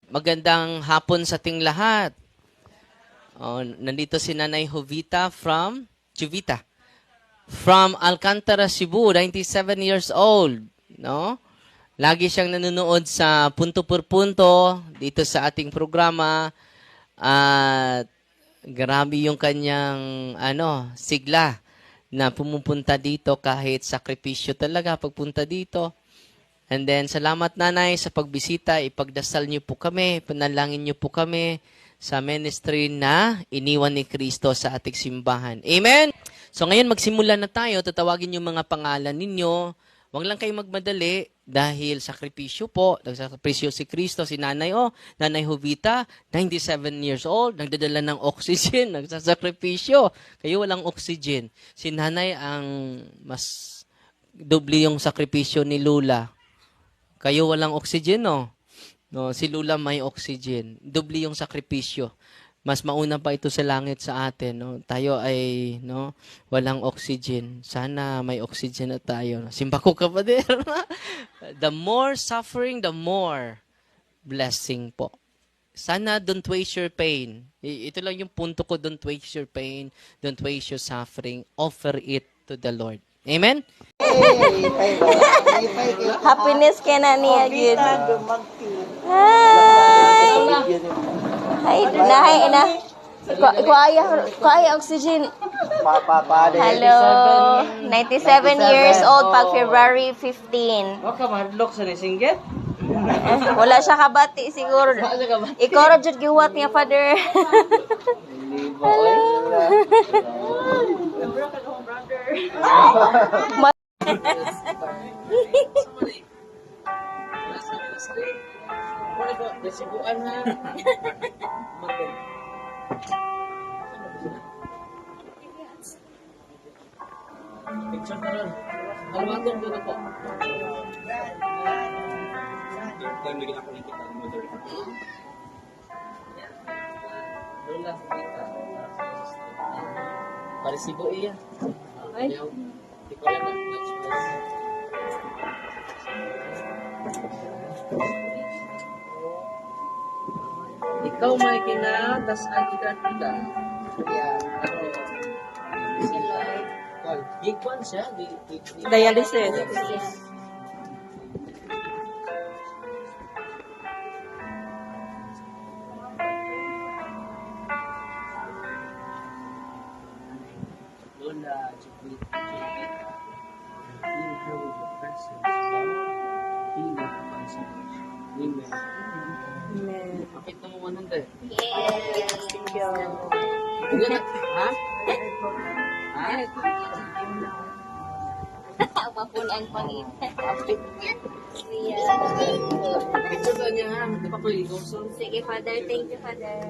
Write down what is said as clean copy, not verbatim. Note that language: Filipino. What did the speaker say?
Magandang hapon sa ating lahat. Nandito si Nanay Jovita from Alcantara, Cebu, 97 years old, no? Lagi siyang nanonood sa punto por punto dito sa ating programa at grabe yung kanyang sigla na pumupunta dito kahit sakripisyo talaga pagpunta dito. And then, salamat nanay sa pagbisita. Ipagdasal niyo po kami, panalangin niyo po kami sa ministry na iniwan ni Kristo sa ating simbahan. Amen? So ngayon, magsimula na tayo. Tatawagin yung mga pangalan ninyo. Huwag lang kayong magmadali dahil sakripisyo po. Nagsakripisyo si Kristo, si Nanay Nanay Jovita, 97 years old, nagdadala ng oxygen, nagsasakripisyo. Kayo walang oxygen. Si Nanay ang mas doble yung sakripisyo ni Lula. Kayo walang oxygen, no? Si Lula may oxygen. Doble yung sakripisyo. Mas mauna pa ito sa langit sa atin, no? Tayo ay, walang oxygen. Sana may oxygen na tayo. Simba ko, kapatid. The more suffering, the more blessing po. Sana don't waste your pain. Ito lang yung punto ko, don't waste your pain, don't waste your suffering. Offer it to the Lord. Amen? Happiness ka na niya, Gid. Hi! Hi, na. Kuaya oxygen. Hello. 97 years old pag February 15. Baka mahadlok sa nisingget. Wala siya kabati siguro. Ikaw ra jud giwat niya, Father. Picture na rin. Alamatong doon po. Time bigyan ako nakita ang motor. Lola, kita. Parisibo iya. Ay. Di ko alam na. Ikaw may kinatasaan kita. Yeah. Big one siya. Dialysis. Lola, Jovita, feel her with your presence, Lord. Feel your consolation. Amen. Amen. Kapit na mo 100. Yes. Thank you. Hindi na, ha? Ha? Mapunan pangit. Picture na niya ha, hindi pa ko i-goso. Sige, Father. Thank you, Father.